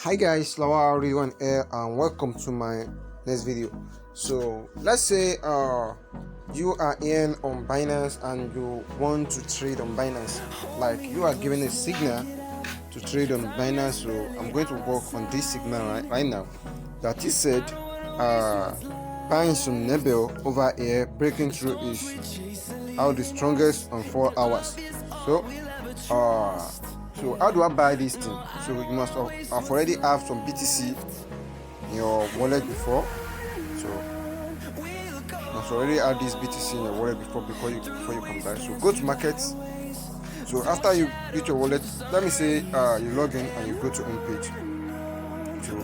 Hi guys, Lawa everyone here and welcome to my next video. So let's say you are in on Binance and you want to trade on Binance, like you are given a signal to trade on Binance. So I'm going to work on this signal right now. That is said, buying some Nebel over here, breaking through is out the strongest on 4 hours. So how do I buy this thing? So you must have already have some BTC in your wallet before. So you must already have this BTC in your wallet before you can buy. So go to markets. So after you hit your wallet, let me say you log in and you go to home page. So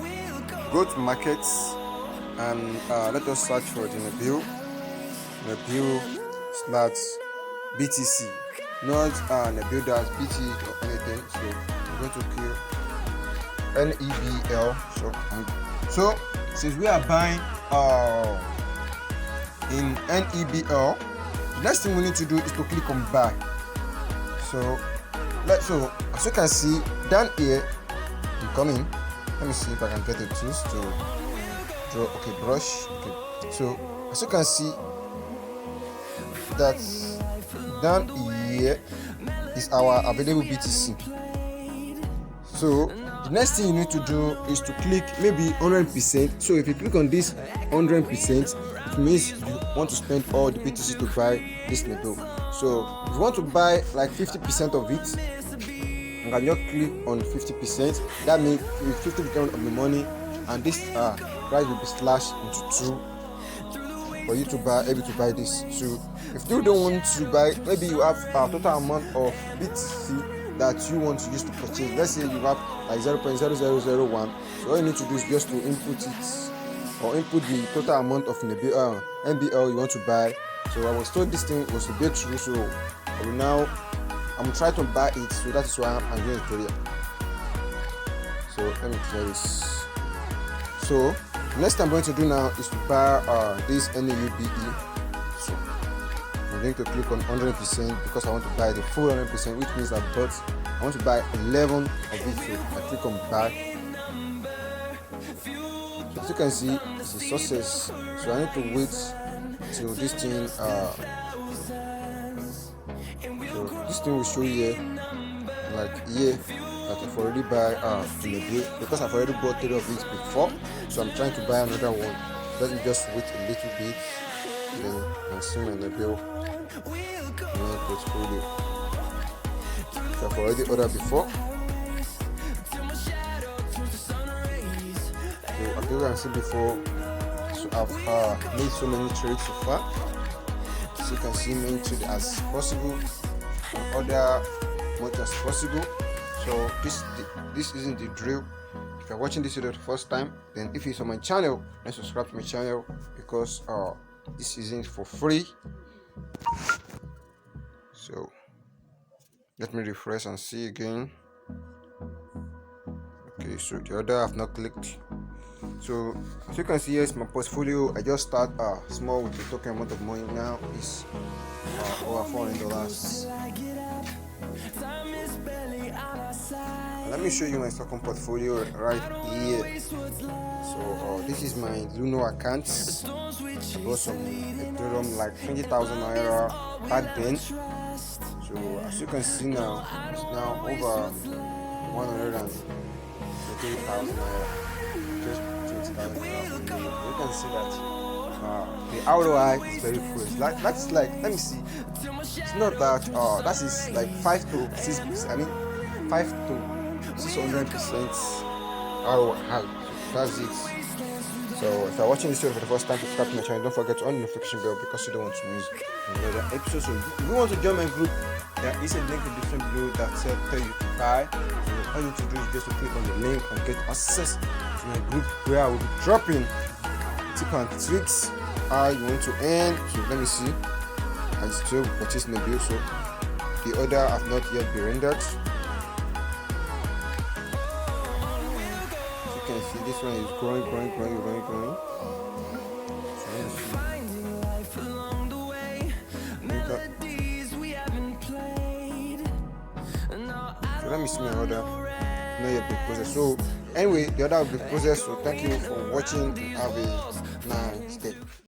go to markets and let us search for the Nebel /BTC. Not Nebel BT or anything. So I'm going to kill NEBL. So since we are buying in NEBL, the next thing we need to do is to click on buy. So as you can see down here, I'm coming. Let me see if I can get the tools to draw. Okay, brush. Okay. So as you can see that down here is our available BTC. So the next thing you need to do is to click maybe 100%. So if you click on this 100%, it means you want to spend all the BTC to buy this Nebel. So if you want to buy like 50% of it, you can just click on 50%. That means 50% of the money, and this price will be slashed into 2 for you to able to buy this. So if you don't want to buy, maybe you have a total amount of BTC that you want to use to purchase. Let's say you have like 0.0001. So all you need to do is just to input it or input the total amount of NBL you want to buy. So I was told this thing was a bit true, so I'm trying to buy it. So that's why I'm doing it today. So let me try this. So next thing I'm going to do now is to buy this NEUBE. So I'm going to click on 100% because I want to buy the full 100%, which means I want to buy 11 of it. So I click on buy. So as you can see, it's a success. So I need to wait till this thing. So this thing will show here, like here, that I've already buy in the bill because I've already bought 3 of it before. So I'm trying to buy another one. Let me just wait a little bit, then you can see my Nebel portfolio. So I've already ordered before. So as you can see before, so I've made so many trades so far. So you can see many trades as possible and order much as possible. So this isn't the drill. If you're watching this video the first time, then if it's on my channel, then subscribe to my channel because this isn't for free. So let me refresh and see again. Okay, so the order I've not clicked. So as you can see, here's my portfolio. I just start small with the token amount of money. Now is over $400. Let me show you my second portfolio right here. So this is my Luno account. I bought some Ethereum like 20,000 naira back then. So as you can see now, it's now over 130,000 naira. Just 20,000 naira. You can see that the ROI is very good. That's like, let me see. It's not that that is like 5 to 6. I mean 5 to 600% ROI. That's it. So if you're watching this video for the first time, subscribe to my channel. Don't forget to on the notification bell because you don't want to miss another episode. So if you want to join my group, there is a link in the description below that tell you to buy. So all you need to do is just to click on the link and get access to my group where I will be dropping tip and tricks how you want to earn. So let me see. I still purchase Nebel, so the order have not yet been rendered. As you can see, this one is growing. So let me see my order. not yet been processed. So anyway, the other will be processed. So thank you for watching. Have a nice day.